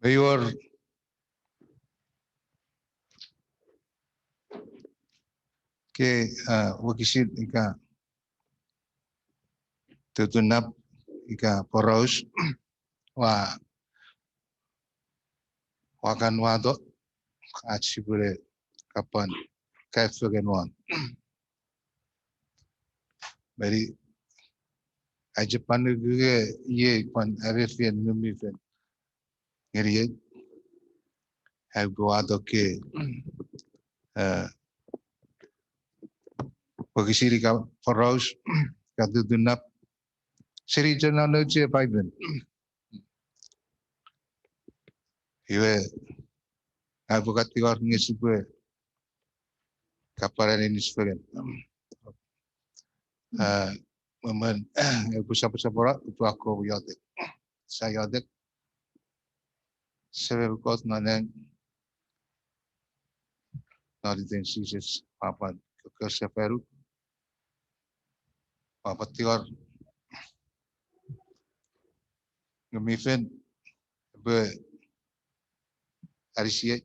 Mayor ke wakisit ika tutunap ika poros wa wakan wado achibure kapan kaifagenwan. Bari ajapan juga ye pan arefian ngemifen ngeriye wado ke wakisiri ka poros ka tutunap seri jana noche paiben. Iwe advokat tiwar ngesibwe kaparan ini sebagian. Memen pusat-pusat itu aku yodek. Saya yodek sebab kau naneng nari tensius papan kerja peru papat tiwar ngemifen be arisia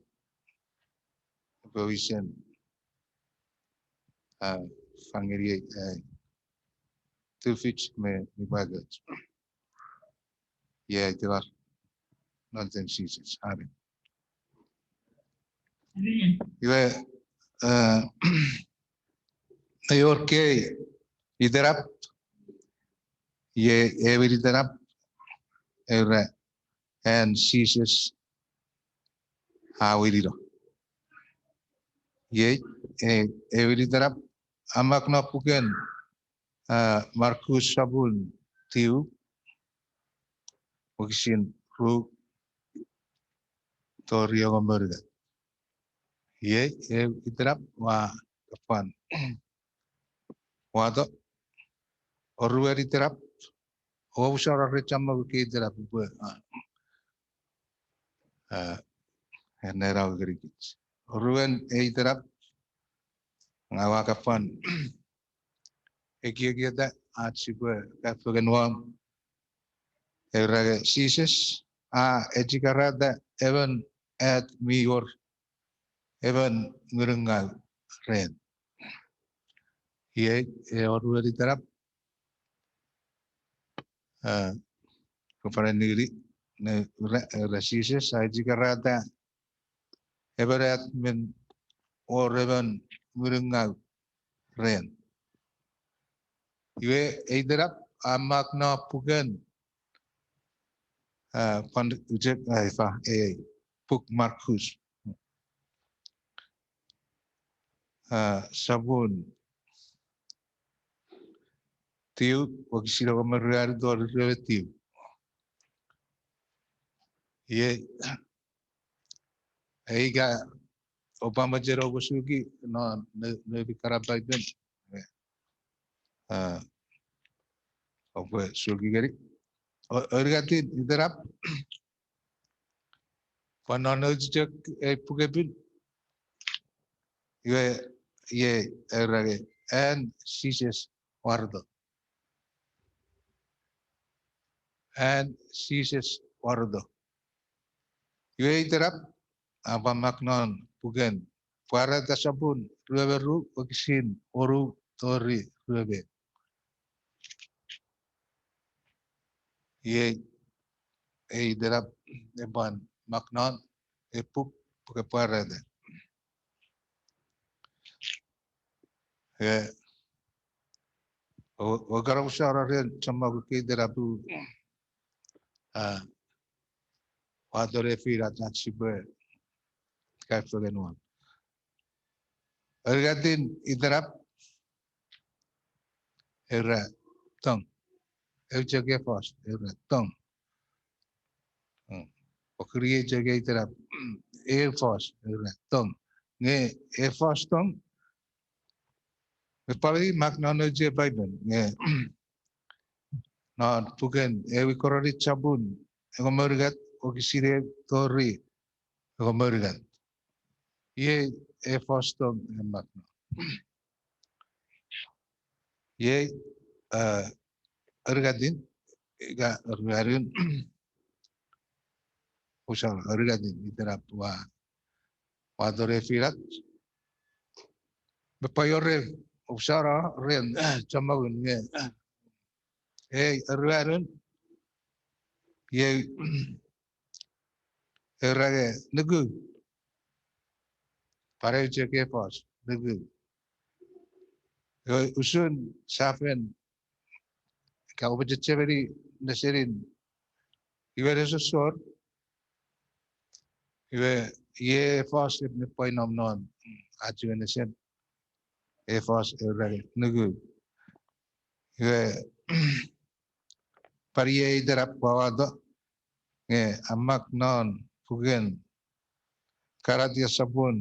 be wisen fangeri tufich me bagat ya tiwar nari tensius hari. Iwe Mayor ke idarap ye every darap era and ceases how we do. Ye every darap amak na puken Marcus Sabun tiu wakisin ru torio gomerga. Ye idarap wa kapan wado orueri idarap o usara recama ke idarap bu nera gerigit. Oruen idarap ngawa kapan Ekia da atsibu kafugenwam erage sises ejikarada even at mior even ngurungal ren. Ye oru di tarap kepada negeri sises ejikarada even at min or even ngurungal ren. Ye idarap amakna pugen pan ujek puk Marcus sabun tiu wakisira komerari dor tiu ye eiga Obama jero gosugi no ne bikara Biden opo sugi gari orgati idarap panono jek pugepin ye erage and sises wardo ye idarap apa maknon pugen para tasabun ruberu wakisin oru tori rube ye idarap eban maknon epuk puke para de ye Ogara usara ren sama ke derapu wadore fira tatsibe kaifagenwan. Ergatin idarap era tong jage fast era tong okriye jage idarap air force era tong nge air force tong Pali maknonology Biden nge na pugen ewi korori cabun egomorgat okisire tori egomorgat ye air force tong makno ye ergatin ega ruarun usal rurat di terap wa dore firat bepayore usara ren chamagun nge ruarun ye erage nugu pare cheke pas nugu usun safen ka obejecheveri neserin iwere sosor iwe ye pas ne poinom non acu nesen e pas erage nugu iwe pariye derap bawado nge amak non pugen karatia sabun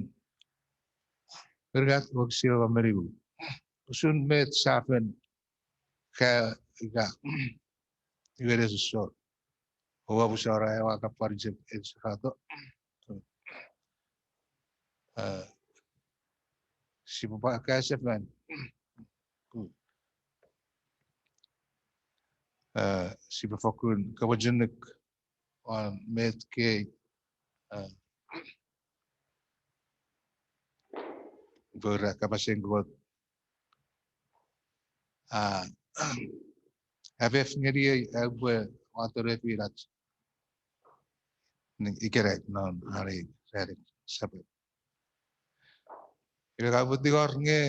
ergat waksil meribu usun met safen ka iga iwere sosor Owa busara ewa kaparjep edsato si bapa kasef man si bafakun kawajenek on met ke bera kapaseng got avef ngeri abwe watore pirat ning ikerek non hari sering sabe ila kabut digor nge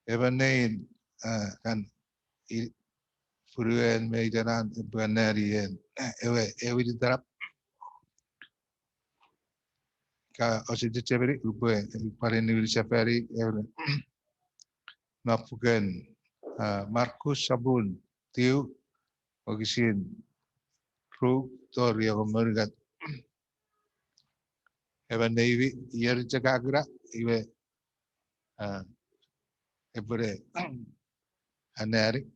ebanein kan Furuen meidanan banarien ewe di tarap ka osije ceberi ube pare ni safari mapuken Markus Sabun tiu ogisin ru tor ya mergat eba neivi yer cakagra iwe ebere anari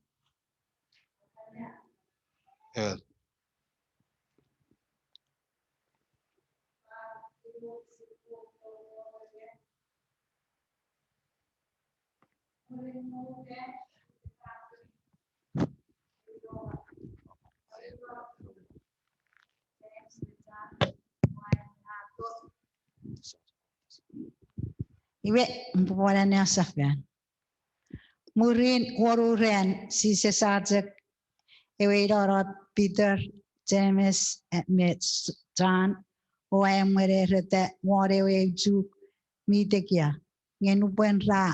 Iwe mpora na safyan. Murin waruren si sesajek ewe dorot Peter James met John oe mwere rete mwore we juk mitekia ngenu buen ra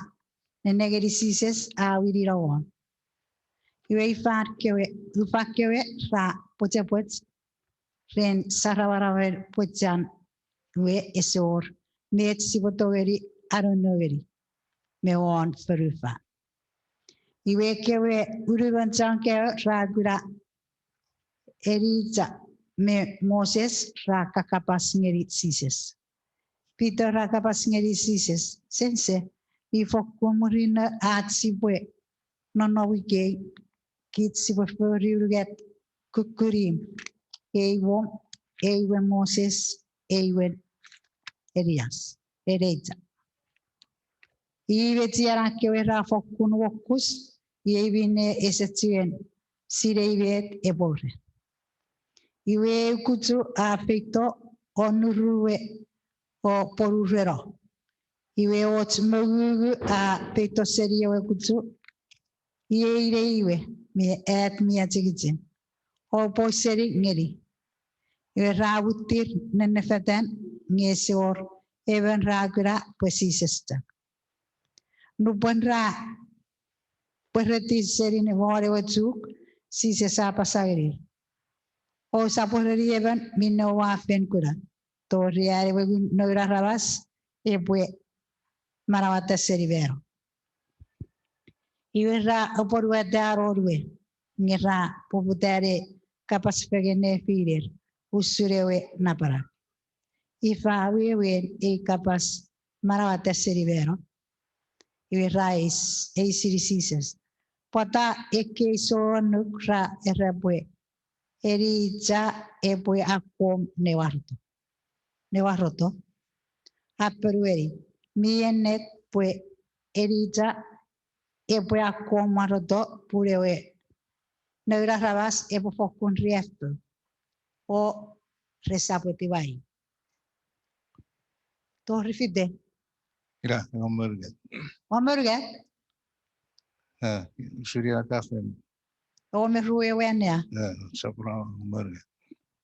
nenegeri sises a wiri rawon. Iwe ifat kewe ra poche ren sarawarawer pochan we esor met sibotogeri aronogeri me won ferufa. Iwe kewe uruwan kewe ragura erija me Moses rakakas ngeri sises. Peter rakakas ngeri sises sense ifokkumurina at sibwe nonowike kit sibofuriuget kukurim ewe Moses ewe Elias ereja. Iwe tiara kewe rafokkun wokus Ievine esetien sireivet ebore. Iwe kutu afekto onurue o porurero. Iwe ot mugu a pekto serio kutu. Iwe me et mia tigijin. O po seri ngeri. Iwe rawutir nenefeten ngesor even ragura pesisesta. Nuban ra Perhati seri ne more wajuk si se sapa sagri. O sapori even minno wafen kura. To riare we no rabas e pue marawata seri vero. Iwerra opor wada orwe. Ngira poputare kapas pegene firir. Usurewe napara. Ifa we e kapas marawata seri vero. Iwerra is e sirisises. Pota eke so nukra erabue. Erija ebue akom newarto. Aperueri. Mienet pue erita e poi a comarodo pure we neura rabas e po fokun riefto o resapoti vai to rifide Ira, ngomong kan. omurge Surya kafen. o me ruwe wenya Sapra ngomong.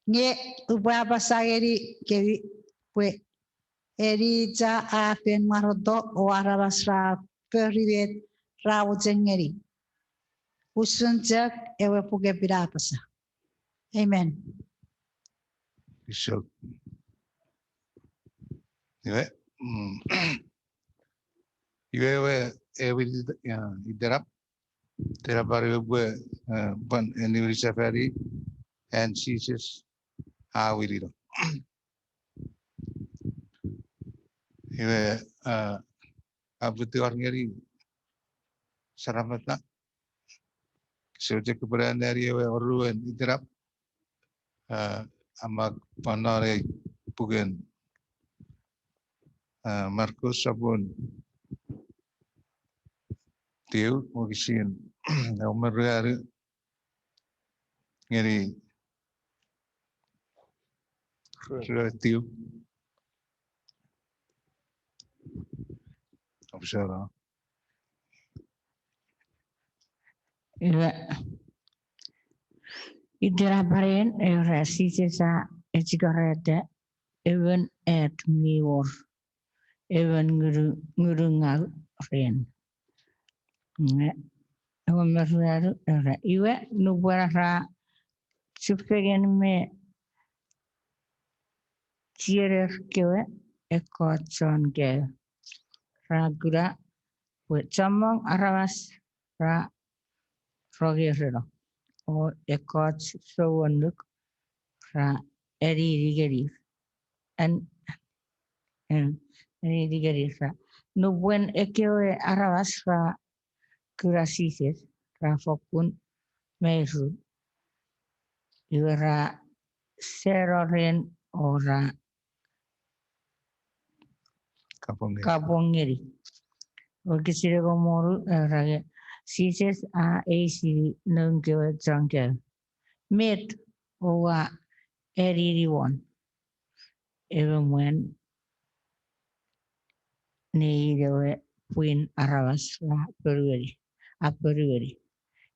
nge upa pasageri ke pue erita a pen marodo o arabas ra perivet ra ujengeri usunjak ewe puge pirapasa amen. Isok. Iwe. Iwe ewe iderap. Terapari gue ban anniversary safari and she says we did. Iwe abuti orangeri saramata. Sejak keberadaan dari iwe oruen iderap. Amak panare pugen Marcos sabun tiu mogisin nomor hari ngeri tiu observa Iwe idera baren era sisa echigarete even at mior even ngurungal ren nge homeru era iwe nubuara ra chupegen me chiere kewe ekotson ke ragura we chamong arawas ra rogero o ekot sowonuk ra erigeri and erigeri ra no buen ekewe arawas ra kurasises ra fokun mesu iwera seroren ora kabongeri o kisire gomoru rage sises a ac nungke janke met owa eriri won even when ne dewe puin arawas la perueri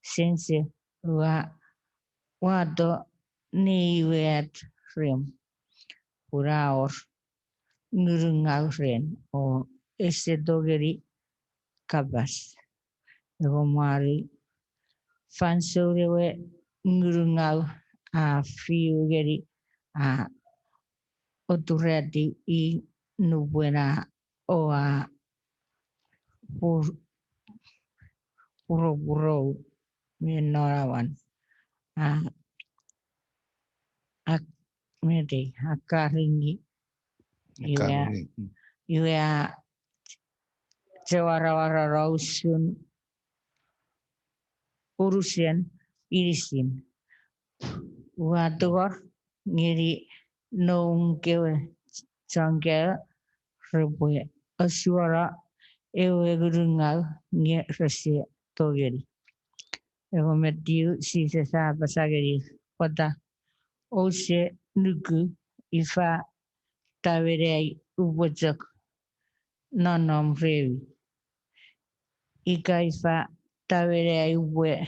sense wa do ne wet rem puraor ngurungal ren o ese dogeri kabas ego mari fanso dewe ngurungal a friugeri a otureti I nubuena o a puro menorawan a mede akaringi iwe a jawara rausun urusian irisin wador ngiri nong kewe jangke rebue asyara ewe gurungal nge resi togeri ewe metiu si sesa pasageri pada ose nuku ifa taverei ubojak nanom revi ika ifa taverei ube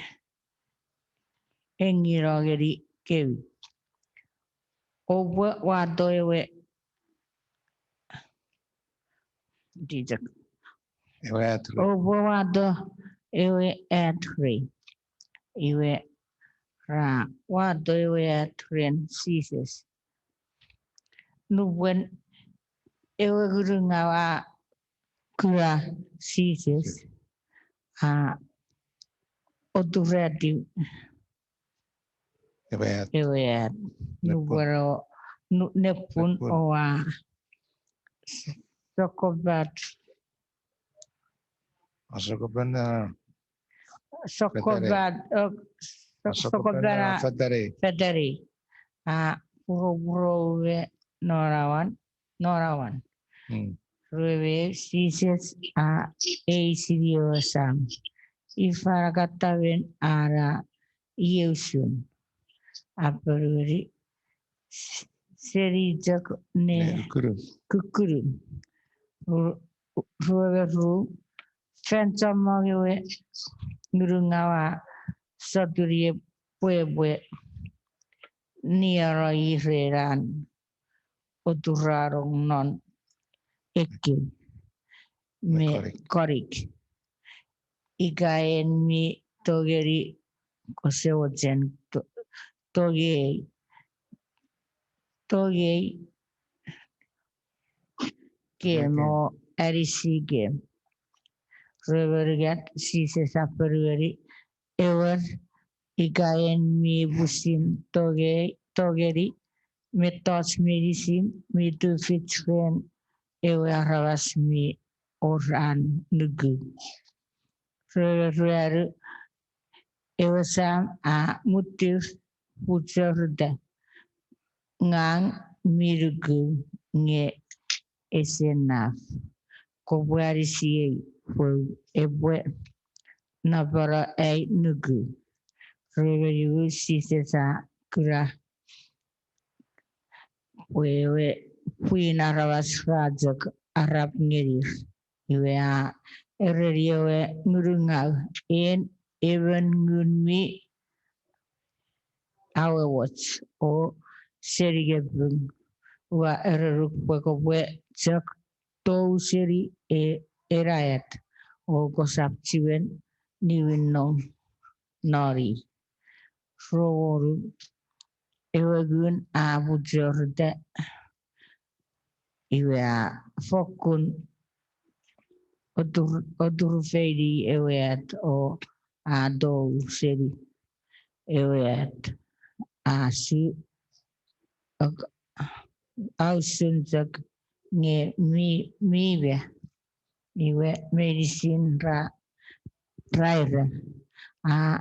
engirogeri kevi obo wado ewe dijak obo wado ewe atri iwe ra wado ewe atren sises nubuen ewe gurungawa kura sises a otureti ewe nubuero nepun oa sokobat sokobat federi a puro norawan Ruebe sises a eisidiosam. Ifarakataven ara iusun. Aperuri serijak ne kukurun. Ruebe ru. Fentomogewe nurungawa soturie puebwe niara ireran oturarong non eke me korik ikaen mi togeri kosewojen toge kemo erisi game revergat si se saperveri ever ikaen mi busin togeri metos medicine mi tu fitchen ewe arawas mi oran nugu reveru ewe sam a mutif pucerda ngang mirugu nge esenaf kobuari siye fue ebwe nabara ay nugu reveru si sesa kura wewe puina rawas rajak arab ngerir iwe a ereriwe ngurungal en even ngunmi awe watch o serigebung wa ereruk pekobwe cek tou seri erayat o kosap ciwen niwin nori roworu ewegun abu jorda iwe a fokun odur feri ewet o a dou seri ewet a si ausunzak nge miwe iwe medicine raira a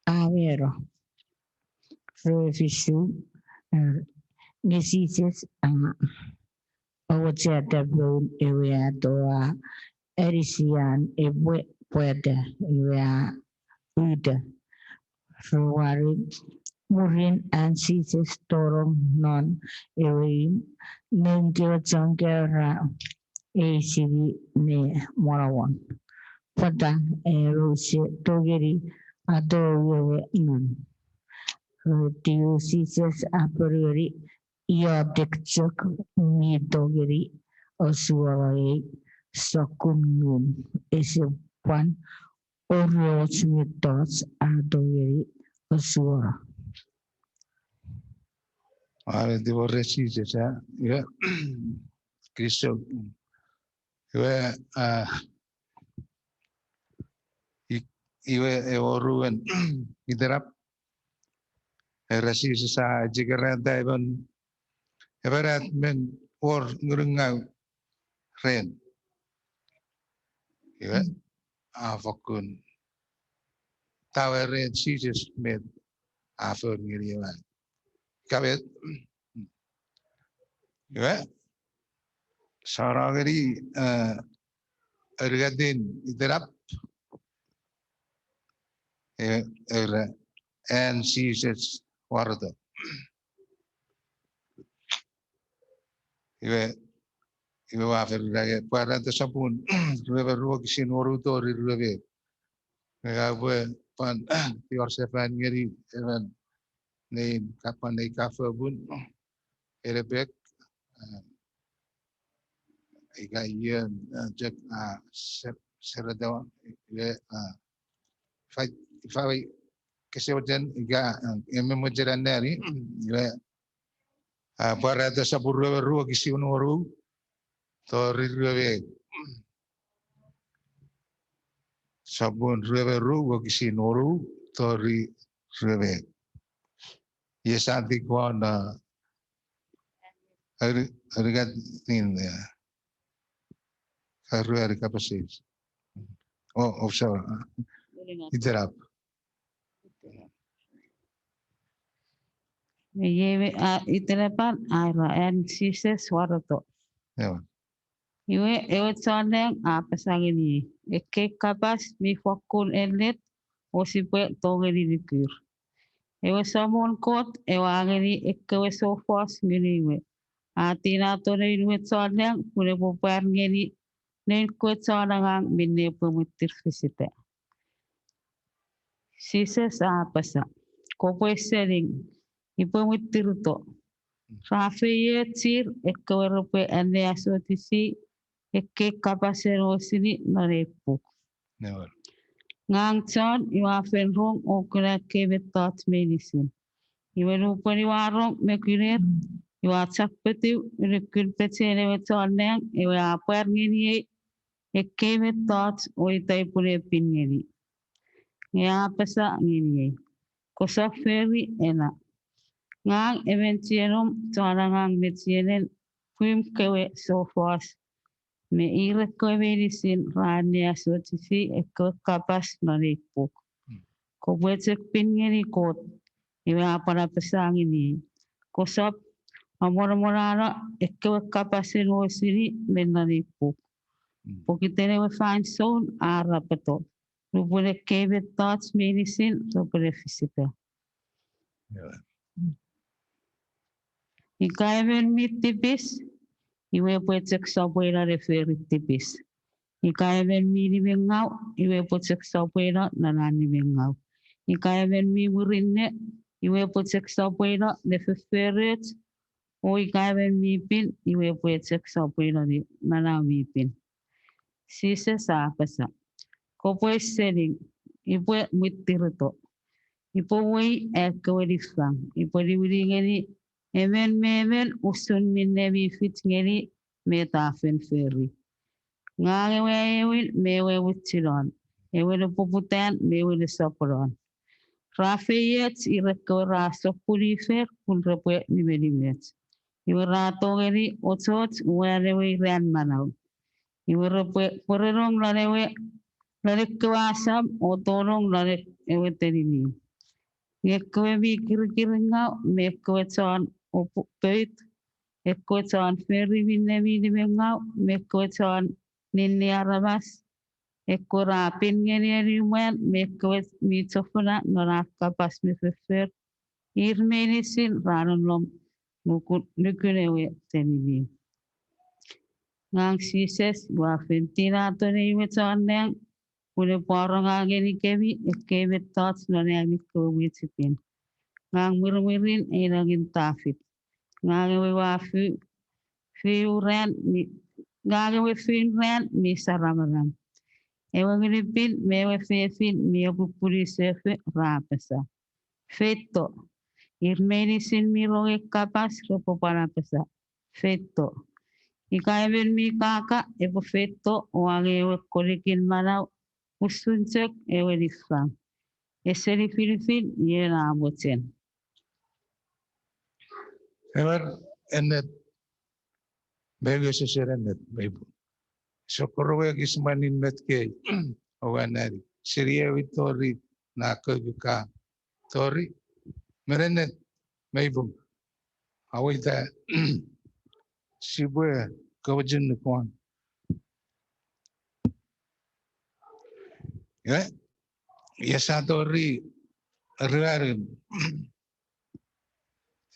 avero refisu ngesises a awachata blown ewe atoa erisian ebwe puede iwe a uda ruwari murin ansises torong non ewe nengkira changkira ACV ne morawan pada erose togeri ado yewe nun tiu sises aperiori ia dekcok mi togeri osuarai sokun nun esepan oros mitos ado yeri osua Are the oresi sesa ya Kristo iwe oruen iderap erasi sesa jigarada even eberat men or ngurungau ren iwe afokun tawere sijes med afon ngiriwa kabet iwe saragari ergadin iderap and sijes wardo iwe wafer lagi pada tersabun rebe ruo kisin waruto rebe ngawe pan tior seven ngeri even nei kapan nei kafe bun erebek iga iya cek seradawa iwe fai kesehatan iga memujaran dari iwe pada tersabun rebe ruo kisin waru to rebe sabun rebe ruo kisin waru to rebe yesanti kuana Arigat nin karu ari kapasis. Oh, sorry. Interrupt. Yewe iterapan ayra and sises waroto. Yeah. Iwe tsaneng pasangini. Eke kapas mi fakun elet o sipe tongeri dikur. Ewe samon kot ewa angeni ekewe sofas ngini iwe. Atina tone iwe tsaneng pune popar ngeni nen kwe tsanang minne pemutir fisite. Sises pasa. Kopo sering ipemutir to. Rafiye tir ekewe rupe ane asotisi Eke kapasero sini narepu. Never. Ngang chan iwa fenrong o kena kebe tat medicine. Iwa rupani warong mekunet iwa chakpeti rukun petsene wetan neng iwa apar ngini ekebe tat o itai pune pin ngini. Ngia pesa ngini. Kosa feri ena. Ngang eventienom tana ngang metienen puim kewe so fast. Me ira ko medicine rani asotisi eko kapas naripuk. Ko buat pingin ikut. Iwa para pesang ini. Ko sab amor-amorana eko kapas sini menaripuk. Pokitene we find zone ara peto. Rupune kebe touch medicine rupune fisika. Ika even mitipis. Iwe pocek sabuela referi tipis. Ika even mi ni mengau, iwe pocek sabuela nanani mengau. Ika even mi murinne, iwe pocek sabuela referet. O ika even mi pin, iwe pocek sabuela ni nanami pin. Sisa sa pasa. Kopo sering, iwe mitirto. Ipo wei ekawedifang. Ipo diwiringeni. Even usun minne mi fit ngeri metafen ferry. Ngange wewin mewe wutiron. Ewe le poputan mewe le soporon. Rafayet ireko raso purifer kun repwe ni medimet. Iwe rato ngeri otot werewe ran manau. Iwe repwe porerong larewe larek kewasam otorong larek ewe terini. Yekwe bi kiri-kiringau mekwe ton opupeit ekwe ton ferry vinne vini mengau mekwe ton ninni arabas ekwe rapin ngeni erimen mekwe mitofuna noraka pas mifefer irmenisin ranulom nukunewe tenini ngang sises wa fentina tone iwe ton neng Ule porong ageni kebi ekebe tots none amikko witipin. Ngang mirmirin inagin tafit. Ngang we wafu fiuran ngang we fiuran mi saramaram. Ewa ngilipin mewe fefin mi opupuri sefe rapesa. Feto. Irmenisin mi roge kapas ropo parapesa. Feto. Ika even mi kaka epo feto wange we kolikin manau. Usunjek ewe difang. Eseri Filipin yena aboten. Ever enet bego seserenet bebo. Sokorwe kismanin metke oganari. Siria vitori na kebuka tori merenet bebo. Awita sibwe kawajin kwan. Ya satori riarin.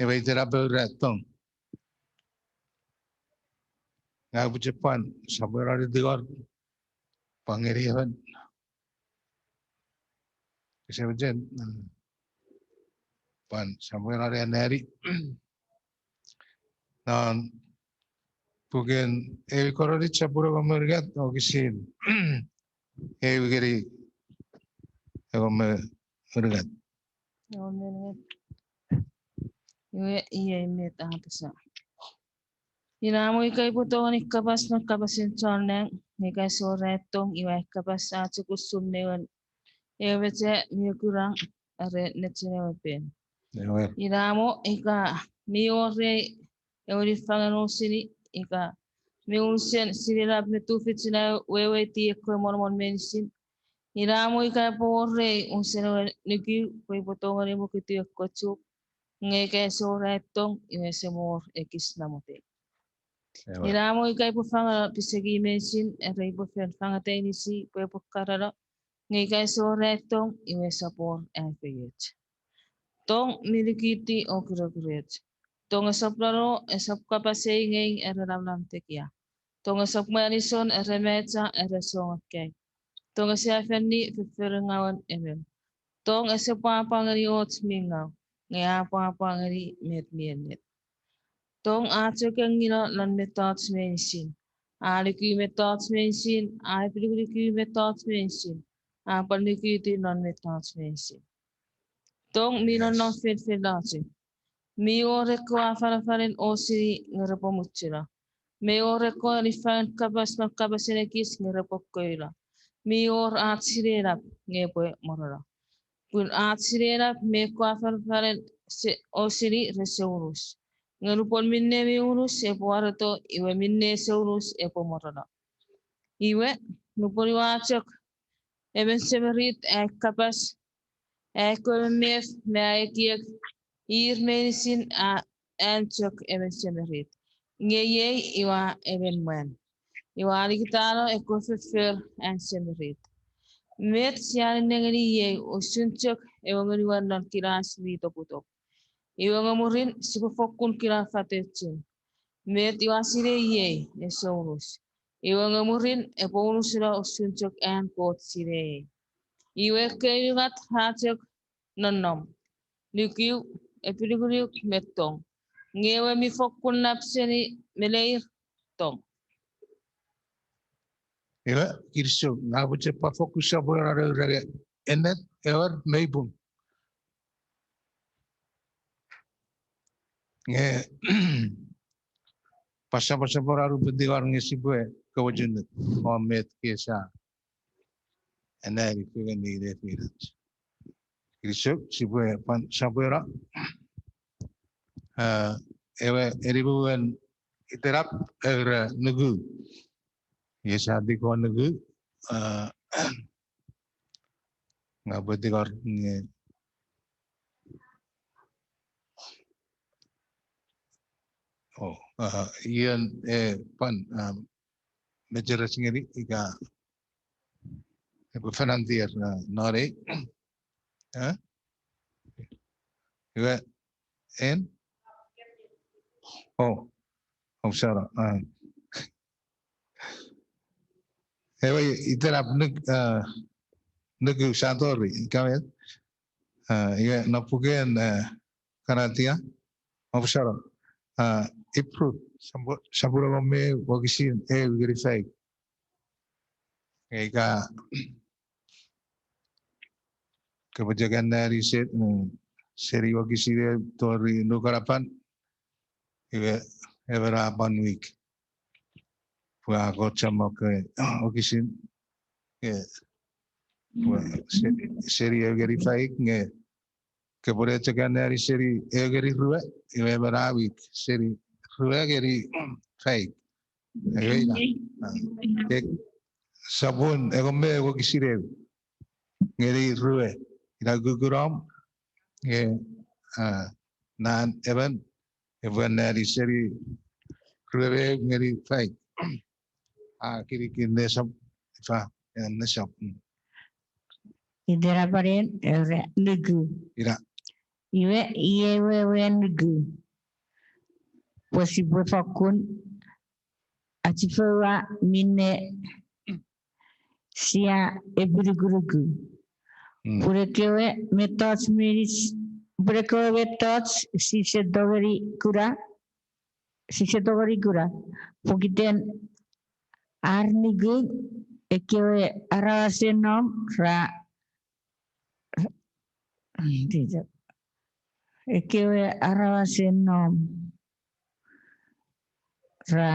Ewa itera beratong. Ngabu Jepang sabar ada dior pangirian. Saya jen pan sabar ada nari. Dan bukan kalau dicapur pemergat atau kisin. Begini pemergat. Iya ini tak bisa. Inamoy kay puto ni kapas ng kapasin choneng ni kay soretong iwa kapas sa chukusum neon ewete mi kurang are netine wapen inamo ika mi ore euri fangano sini ika mi unsen sini rap ne tufitina wewe ti ko mormon mensin inamo ika pore unsen niki koy puto ngani mo kiti ko chuk ngeke soretong iwe semor ekis namote Ira mo ikay po fanga pisagi mensin eray po fanga tenisi po karara ngai kay so retong iwe sapor afiyet. Tong milikiti o kuragret. Tong saplaro esap kapasay ngai eralam tekya. Tong asap marison eremetsa eresong kay. Tong asafani fifirangawan emem. Tong asapapangari ots mingaw. Ngaya papangari met. Tong acho kang nila lan metats mensin. Aliki metats mensin. Aliki metats mensin. Apaliki lan metats mensin. Tong minon no fit lati. Mi ore ko afarafarin osi ngarapamutsira. Me ore ko rifan kabas ngarapakoila. Mi or at sirena ngepo morara. Kun at sirena me ko afarafarin osiri reseurus. Ngarupon minne mi urus epo arato iwe minne seurus epo morara. Iwe nupori wachok eben semerit kapas eko mef me aikiek medicine anchok eben semerit. Ngeye iwa eben man. Iwa alikitalo eko fefer semerit. Met siya nengari ye usunchok ewa ngari wanan kiras lito putok. Iwa ngamurin sipofokun kira fatetsin. Met iwa sire ye esaurus. Iwa ngamurin eponus sila usunchok kot sire. Iwe kayugat hachok nanom. Likiu epiduguriu metong. Ngewe mi fokun napseni meleir tong. Iwe kirso ngabuche pa fokus sa bola rage enet ewer meibum. Nge pasa bola ru bendigar ngesi bue kawajun omet kesa. Enet itu kan di definisi. Kirso si bue pan sabera. Ewe eribuan iterap nugu. Yes, hati ko nugu. Ngabutikar nge. Oh, iyan pan medyo singiri ika financier nore. Iwe en. Oh, sorry. Ewe iterap nugu santori kawet. Iwe napuken karatia. Oh, sorry. Ipru sabura me wagisin verify eka kebijakan dari seri wagisire tori nukarapan evera week pua gochamo ke wagisin seri verify nge kebijakan dari seri everi rue evera week seri rue geri fake sabun egome wagisire ngeri rue ina guguram nan even dari seri rue ngeri fake kiri nesap fa nesap Idera paren nugu. ira Iwe nugu. Posible fakun atifewa mine sia ebirigurugu. Purekewe methods miris purekewe methods sise dogari kura. Pokiten arnigu ekewe arasenom ra ekewe arasenom ra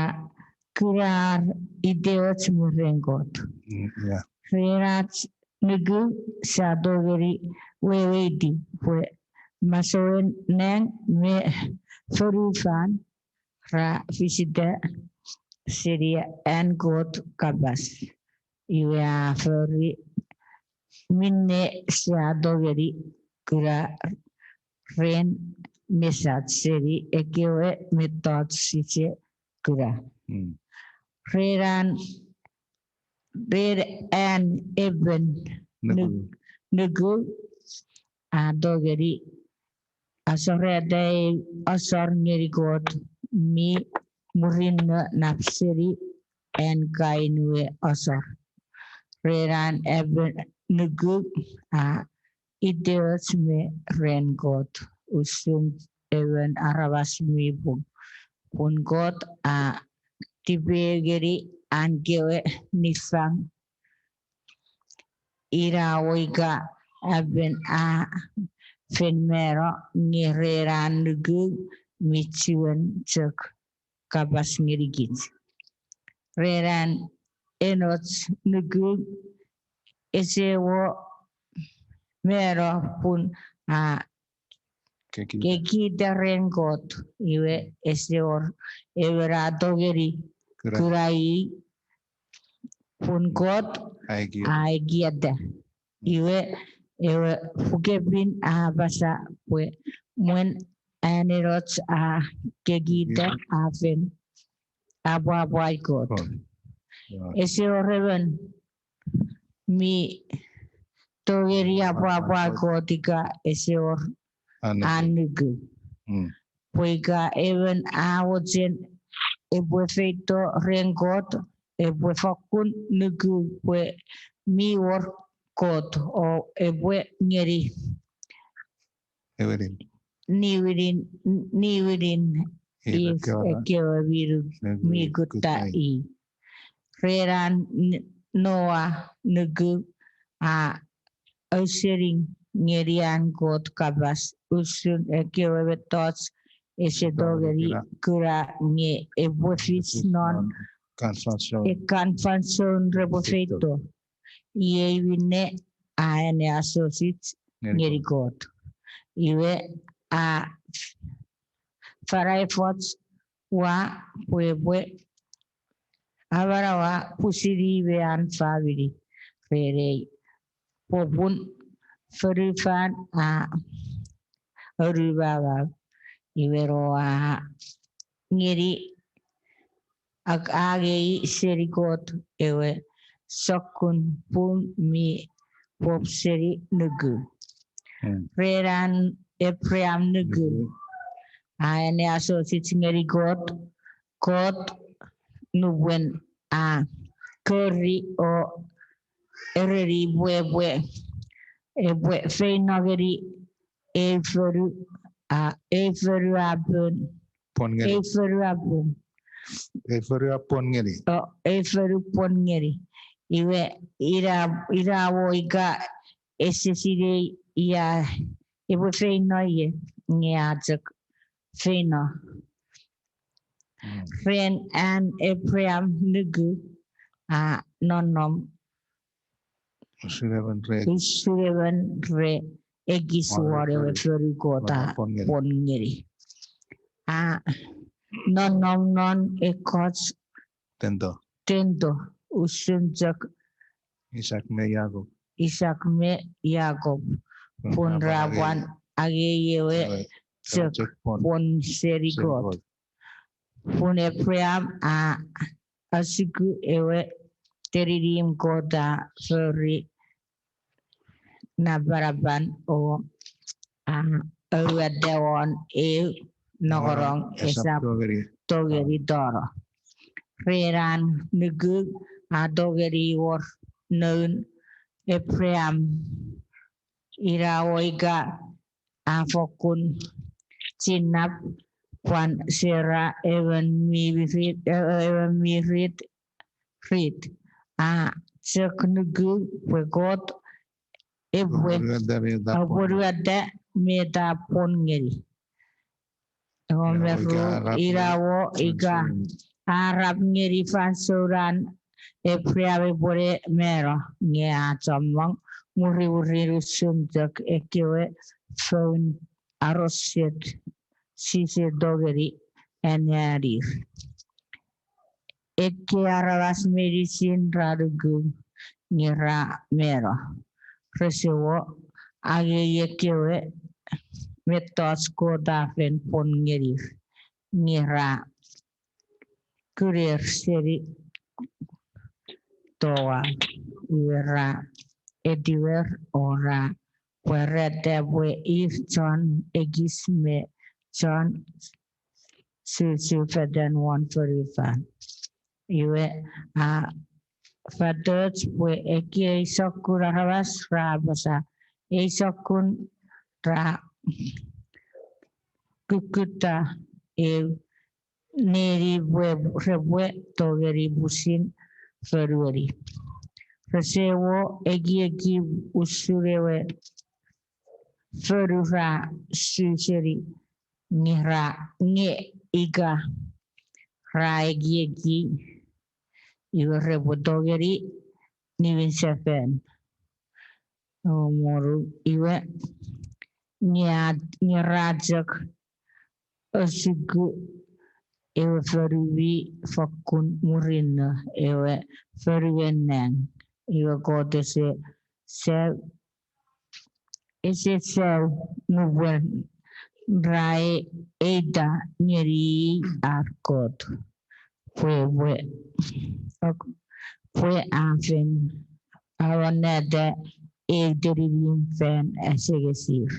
kurar ideot murengot. ya Rerat nugu sa dogari wewedi fue masoen neng me forufan ra visida seria en got kabas. Iwa fori minne sa dogari kura ren mesat seri ekewe metod sise kura. Hmm. Reran even Nagu. nugu dogeri asore day asor ngeri god mi murin napsiri and kainwe asor. Reran even nugu ideas me ren god usum even arawas mi pun god tibegeri angewe nifang irawoiga even fenmero ngireran nugu michiwen cek kabas ngirigit. Reran enot nugu esewo mero pun keki daren god iwe eseor evera dogeri kurai pun god aigiada iwe fugevin basa pue muen anirots kegida aven abuabuai god eseoreven mi dogeri abuabuai god iga eseor anugu puiga even awojen ebue feito rengot ebue fokun nugu pue mi wor god o ebue ngeri niwirin if ekewa viru mi gutta i reran noa nugu usering ngerian god kabas usun ekewa betots ese dogeri kura nge ebue fits non kanfanson rebofeito iye wine ane associates ngeri god iwe farai fots wa puebwe awarawa pusiri we an faviri rere popun ferifan rubawa iwero ngeri agei seri god ewe sokun pun mi pop seri nugu reran epriam nugu ane associates ngeri god nubwen curry o ereri bue feinogeri everu abun everu pongeri iwe irawo iga esesire ia ibu feino ye ngeajak feino ren and epriam nugu nonom usurevan re egisuare we feru kota pongeri non ekots tendo usunjak Isaac me Jacob pun rawan ageyewe cek pun seri god pun epriam asiku ewe teririm kota feri nabaraban o dewon nogorong esap togeri doro reran nugu dogeri wor nun epriam irawoiga fokun cinap kwan sera even mirit cek nugu pegot ebwe aburuada meta pongeri irawo iga Arab ngeri fansuran epriawe bore mero nge acomong muri sunjak ekewe phone arosiet sise dogeri enarir eke arawas medicine radugu ngira mero resewo age ekewe metos kota fen pon ngerir ngira kurir seri toa ira ediver ora Werete we if John Egisme John Susu Feden 145. Iwe a Fadots we eki isokura hawas rabasa isokun ra kukuta e neri we togeri busin February. Resewo egi usurewe Ferura suseri ngira nge iga raegi iwe rebotogeri niwin seven moru iwe nyarajak osigu iwe feruwi fakun murina iwe feruweneng iwe kote se ese sel nuwen rai eda nyeri arkot fue afen awanede egderirim fen esegesir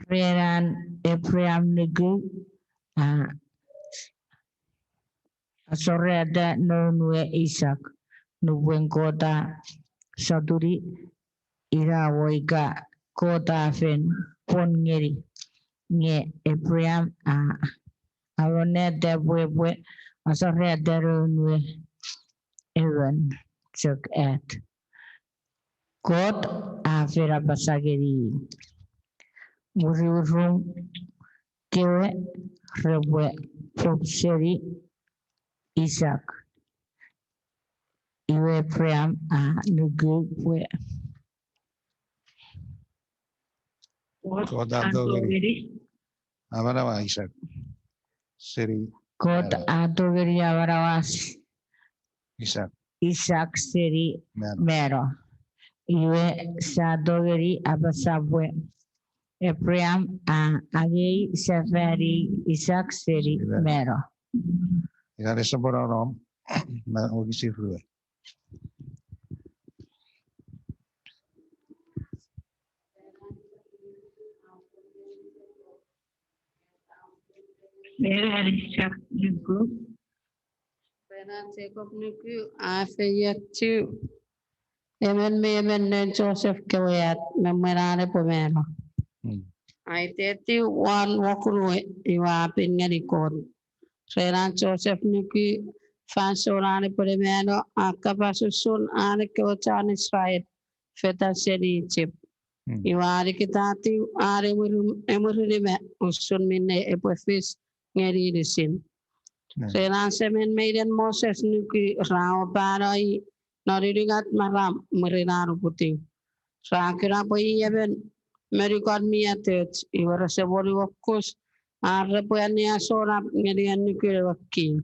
reran epriam negu asoreda nonwe isak nuwen kota saduri irawoiga kota fen pongeri nge epriam awanede bwe asoreda nonwe even chuk at kot afera basageri muriurum kewe rebwe popseri isak iwe priam nugu we Kota Dogeri. Avarawa Isaac. Seri kot adogeri avarawas Isaac. isak seri mero iwe sadogeri abasabwe epriam agei safari isak seri mero Igare saboronom na ogisi frue. isak nugu Jacob nuku afeyetu emen Joseph Kewet memerane pomeno. Aiteti wan wakuru iwa pingani kon. Seran Joseph nuku fansorane pomeno akapasusun ane kewachan Israel fetan seni Egypt. Iwa kitati are emurime usun minne epofis ngeri disin. Seran semen maiden Moses nuki rao parai nariringat maram merinaru puting. Sakira poi even merikon miatet iwara sebori wakus arre puani asorap ngerian nuki wakki.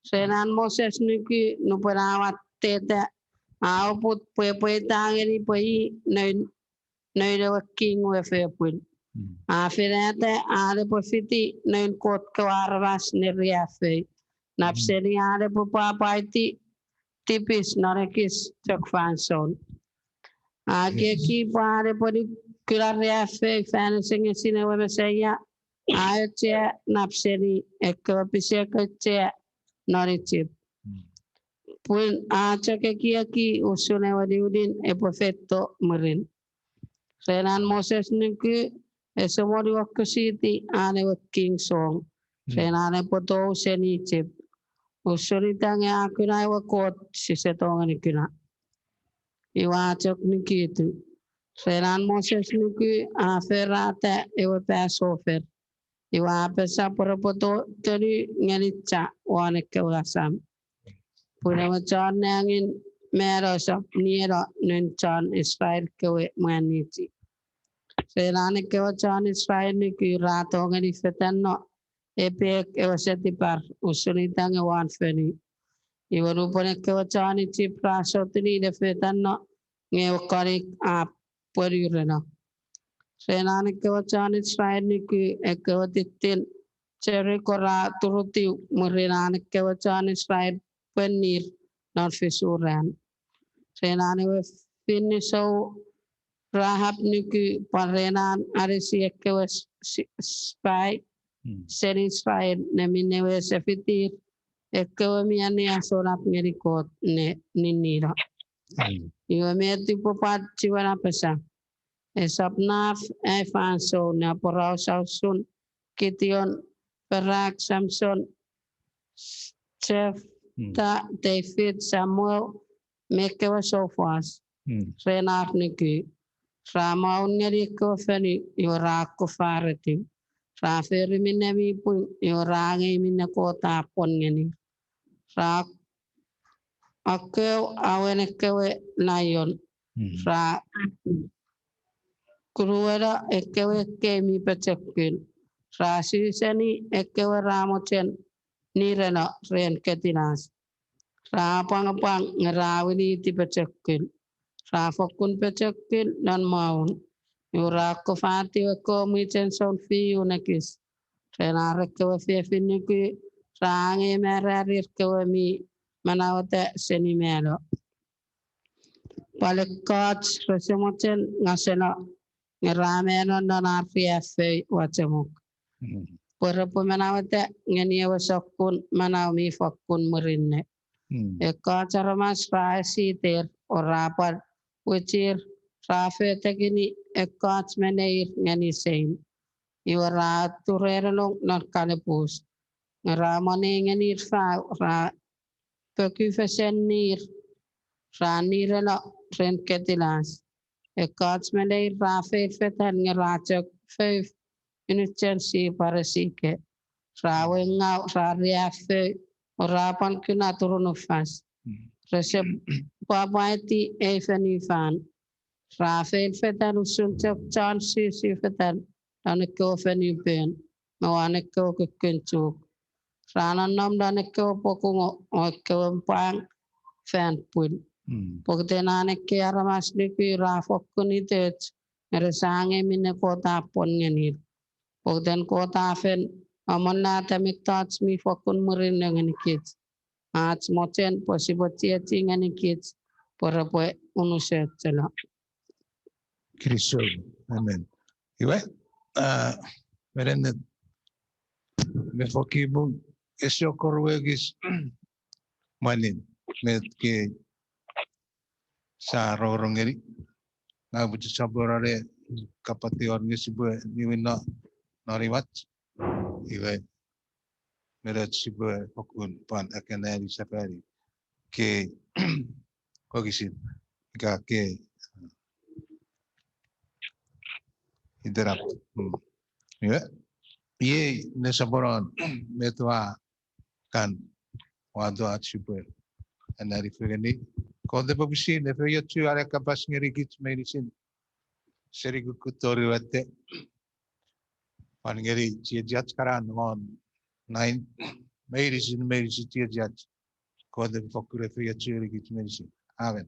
Seran Moses nuki nuperawat tete au put pue tangeri poi noire wakki ngwefe pun. Afirete are pofiti nen kot kawarwas neriafe. Napseri are popapaiti tipis norekis chokfanson. Age ki pare podi kirariafe fanasing sinewe mesaya. Ache napseri ekopisiakoche norichip. Pun ache ki usune wadiudin epofetto merin. Senan Moses nuki esemori wakusiti ane waking song. Senane poto seni chip. Usuritange akuna wakot sisetonga nikuna. Iwa chok nikitu. Senan Moses nuki aferate ewe pesofer. Iwa pesa poto teri ngericha wane kewasam. Puna wachan nangin mero sop niero nunchan Israel kewe maniti. Serane kewachan Israel niki rato ngani fetanno epek ewaseti par usunitange wan feni. Iwarupone kewachan chipra sotini de fetanno ngeokarik purireno. Serane kewachan Israel niki ekewatitin Ceri kora turuti merenane kewacan Israel penir non fisuran. Renane we finisau Rahab niki parenan arisi kewas spy seri Israel nemine we sefitir ekewa miani asorap ngerikot ne ninira. Iwa meti popat ciwana pesa. Esapnaf efanso na porau sausun Gideon Barak Samson Chef ta David Samuel mekewa sofas. Renak niki Ramaun ngeri ko feni yora ko fareti. Raferi minemi pun yora ngi minna kota pon ngeni. Rak akew awene kewe nayon. Ra kuruera ekewe kemi pecekkin. Ra siseni ekewe ramochen nirena ren ketinas. Ra pangapang ngerawini ti pecekkin. Ra fokun pecekkin dan maun. Yura ko fati ko mi chen son fi unakis. Renare kewe fefini ki rangi merarir kewe mi manawate seni melo. Palekot resemochen ngasena ngerameno nanarfi efe wacemuk. Purapu manawate ngeni wasakun manawmi fakun merinne. Eka caramas raisi ter orapar wicir rafe tegini ekats meneir ngeni sein. Iwara turerelong narkalipus. Ngeramane ngeni fa ra pekufesen nir. Ra nirela ren ketilas. Ekats meneir rafe fetan ngeracak feuf inurgency parasike. Ra wengau ra riafe orapan kina turunufas. Resep papaiti evenifan. Rafael fetan usun chan si fetan dan ko fenipen mawane ko kekencuk. Rana nam dan ko pokungo ko pang fan pun. Poktenane ke aramas diki rafokuni tech resange mine kota pon ngeni. Pokten kota fen amonna tamik touch mi fokun murin ngeni kids. Ats mochen posiboti ngeni kids porapo unuset cela. Kristo. Amen. Iwe, merenda me fokibu esyo korwegis manin met ke sa rorongeri na buju saborare kapati orngesi bu niwina nariwat iwe meret sibu fokun pan akanari safari ke kogisin ga ke interrupt. Iwe ye ne saboran metwa kan wado atsuper anari fegani kode babusin ne feyo tu ara kapas ngeri kit medicine seri kutori wate pan ngeri jiat karan on 9 medicine jiat kode fokure feyo tu kit medicine amen.